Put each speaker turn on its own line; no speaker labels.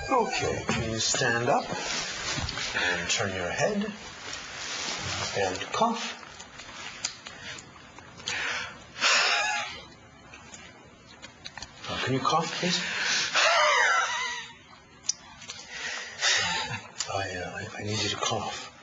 Okay, can you stand up and turn your head and cough? Can you cough, please? I need you to cough.